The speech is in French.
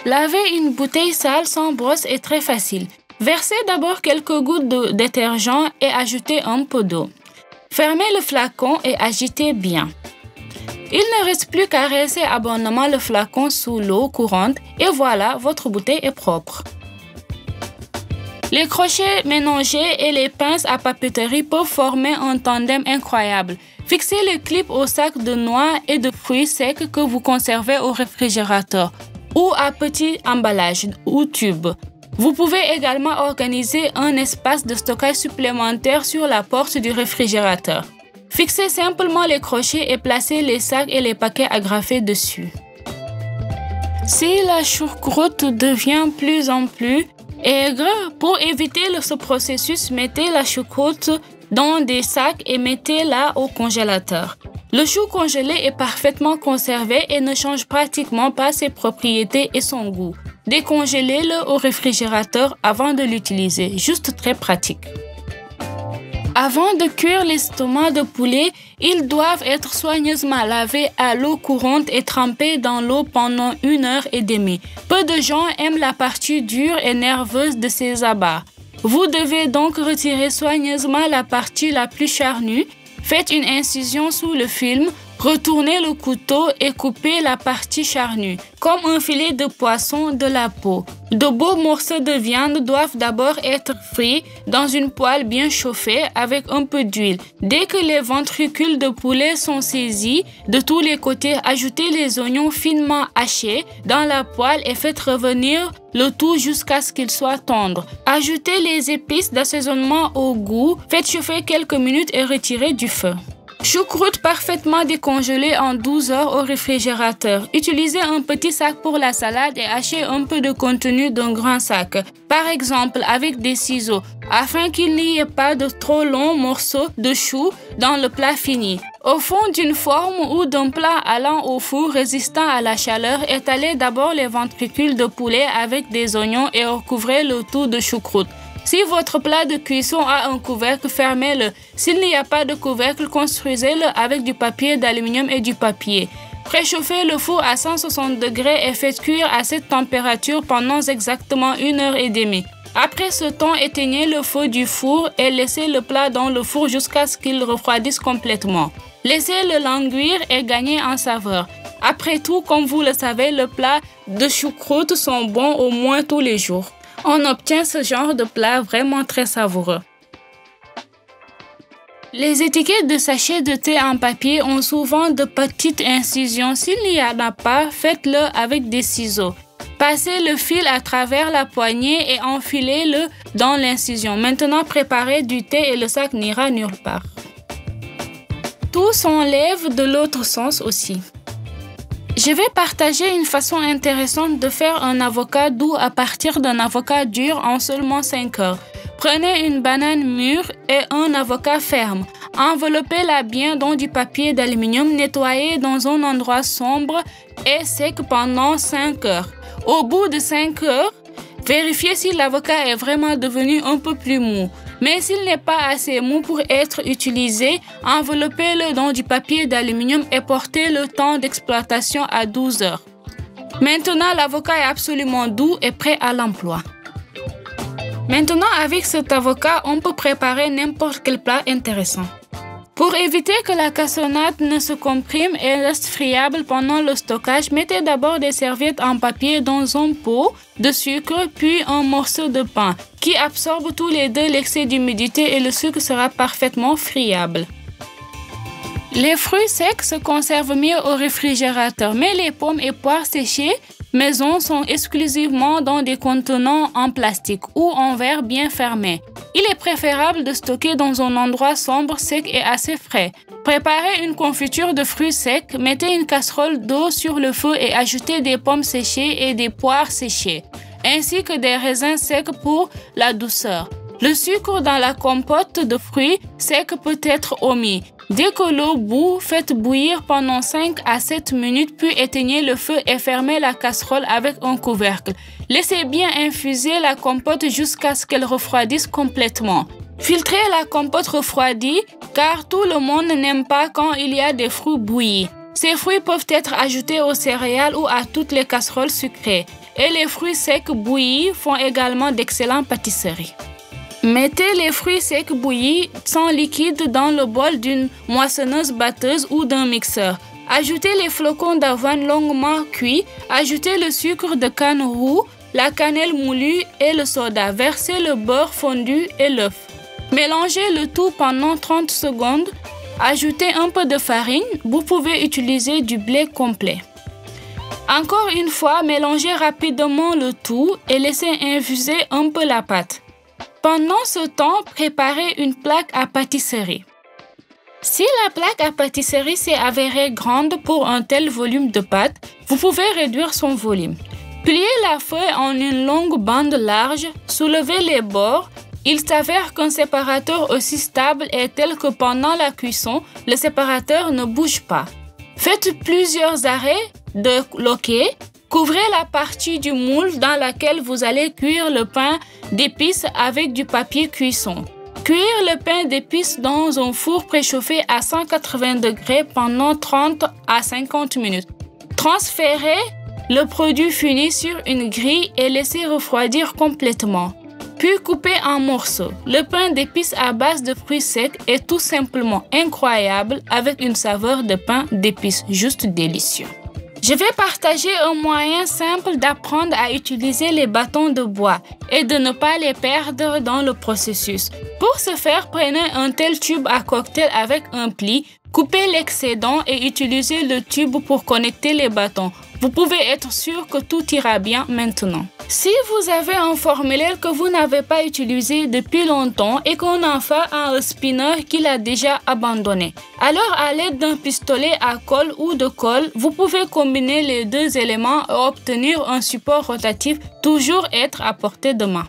Laver une bouteille sale sans brosse est très facile. Versez d'abord quelques gouttes de détergent et ajoutez un peu d'eau. Fermez le flacon et agitez bien. Il ne reste plus qu'à rincer abondamment le flacon sous l'eau courante et voilà, votre bouteille est propre. Les crochets mélangés et les pinces à papeterie peuvent former un tandem incroyable. Fixez le clip au sac de noix et de fruits secs que vous conservez au réfrigérateur ou à petit emballage ou tube. Vous pouvez également organiser un espace de stockage supplémentaire sur la porte du réfrigérateur. Fixez simplement les crochets et placez les sacs et les paquets agrafés dessus. Si la choucroute devient plus en plus aigre, pour éviter ce processus, mettez la choucroute dans des sacs et mettez-la au congélateur. Le chou congelé est parfaitement conservé et ne change pratiquement pas ses propriétés et son goût. Décongélez-le au réfrigérateur avant de l'utiliser, juste très pratique. Avant de cuire les estomacs de poulet, ils doivent être soigneusement lavés à l'eau courante et trempés dans l'eau pendant 1 heure et demie. Peu de gens aiment la partie dure et nerveuse de ces abats. Vous devez donc retirer soigneusement la partie la plus charnue. Faites une incision sous le film, retournez le couteau et coupez la partie charnue, comme un filet de poisson de la peau. De beaux morceaux de viande doivent d'abord être frits dans une poêle bien chauffée avec un peu d'huile. Dès que les ventricules de poulet sont saisis de tous les côtés, ajoutez les oignons finement hachés dans la poêle et faites revenir le tout jusqu'à ce qu'il soit tendre. Ajoutez les épices d'assaisonnement au goût, faites chauffer quelques minutes et retirez du feu. Choucroute parfaitement décongelée en 12 heures au réfrigérateur. Utilisez un petit sac pour la salade et hachez un peu de contenu d'un grand sac, par exemple avec des ciseaux, afin qu'il n'y ait pas de trop longs morceaux de chou dans le plat fini. Au fond d'une forme ou d'un plat allant au four résistant à la chaleur, étalez d'abord les ventricules de poulet avec des oignons et recouvrez le tout de choucroute. Si votre plat de cuisson a un couvercle, fermez-le. S'il n'y a pas de couvercle, construisez-le avec du papier d'aluminium et du papier. Préchauffez le four à 160 degrés et faites cuire à cette température pendant exactement 1 heure et demie. Après ce temps, éteignez le feu du four et laissez le plat dans le four jusqu'à ce qu'il refroidisse complètement. Laissez-le languir et gagner en saveur. Après tout, comme vous le savez, le plat de choucroute sont bons au moins tous les jours. On obtient ce genre de plat vraiment très savoureux. Les étiquettes de sachets de thé en papier ont souvent de petites incisions. S'il n'y en a pas, faites-le avec des ciseaux. Passez le fil à travers la poignée et enfilez-le dans l'incision. Maintenant, préparez du thé et le sac n'ira nulle part. Tout s'enlève de l'autre sens aussi. Je vais partager une façon intéressante de faire un avocat doux à partir d'un avocat dur en seulement 5 heures. Prenez une banane mûre et un avocat ferme. Enveloppez-la bien dans du papier d'aluminium, nettoyez dans un endroit sombre et sec pendant 5 heures. Au bout de 5 heures, vérifiez si l'avocat est vraiment devenu un peu plus mou. Mais s'il n'est pas assez mou pour être utilisé, enveloppez-le dans du papier d'aluminium et portez le temps d'exploitation à 12 heures. Maintenant, l'avocat est absolument doux et prêt à l'emploi. Maintenant, avec cet avocat, on peut préparer n'importe quel plat intéressant. Pour éviter que la cassonade ne se comprime et reste friable pendant le stockage, mettez d'abord des serviettes en papier dans un pot de sucre, puis un morceau de pain qui absorbe tous les deux l'excès d'humidité et le sucre sera parfaitement friable. Les fruits secs se conservent mieux au réfrigérateur, mais les pommes et poires séchées maison sont exclusivement dans des contenants en plastique ou en verre bien fermés. Il est préférable de stocker dans un endroit sombre, sec et assez frais. Préparez une confiture de fruits secs, mettez une casserole d'eau sur le feu et ajoutez des pommes séchées et des poires séchées, ainsi que des raisins secs pour la douceur. Le sucre dans la compote de fruits secs peut être omis. Dès que l'eau bout, faites bouillir pendant 5 à 7 minutes, puis éteignez le feu et fermez la casserole avec un couvercle. Laissez bien infuser la compote jusqu'à ce qu'elle refroidisse complètement. Filtrez la compote refroidie, car tout le monde n'aime pas quand il y a des fruits bouillis. Ces fruits peuvent être ajoutés aux céréales ou à toutes les casseroles sucrées. Et les fruits secs bouillis font également d'excellentes pâtisseries. Mettez les fruits secs bouillis sans liquide dans le bol d'une moissonneuse-batteuse ou d'un mixeur. Ajoutez les flocons d'avoine longuement cuits, ajoutez le sucre de canne roux, la cannelle moulue et le soda. Versez le beurre fondu et l'œuf. Mélangez le tout pendant 30 secondes. Ajoutez un peu de farine. Vous pouvez utiliser du blé complet. Encore une fois, mélangez rapidement le tout et laissez infuser un peu la pâte. Pendant ce temps, préparez une plaque à pâtisserie. Si la plaque à pâtisserie s'est avérée grande pour un tel volume de pâte, vous pouvez réduire son volume. Pliez la feuille en une longue bande large, soulevez les bords. Il s'avère qu'un séparateur aussi stable est tel que pendant la cuisson, le séparateur ne bouge pas. Faites plusieurs arrêts de loquet. Couvrez la partie du moule dans laquelle vous allez cuire le pain d'épices avec du papier cuisson. Cuire le pain d'épices dans un four préchauffé à 180 degrés pendant 30 à 50 minutes. Transférez le produit fini sur une grille et laissez refroidir complètement. Puis coupez en morceaux. Le pain d'épices à base de fruits secs est tout simplement incroyable avec une saveur de pain d'épices juste délicieux. Je vais partager un moyen simple d'apprendre à utiliser les bâtons de bois et de ne pas les perdre dans le processus. Pour ce faire, prenez un tel tube à cocktail avec un pli, coupez l'excédent et utilisez le tube pour connecter les bâtons. Vous pouvez être sûr que tout ira bien maintenant. Si vous avez un formulaire que vous n'avez pas utilisé depuis longtemps et qu'on en fait un spinner qu'il a déjà abandonné, alors à l'aide d'un pistolet à colle ou de colle, vous pouvez combiner les deux éléments et obtenir un support rotatif toujours être à portée de main.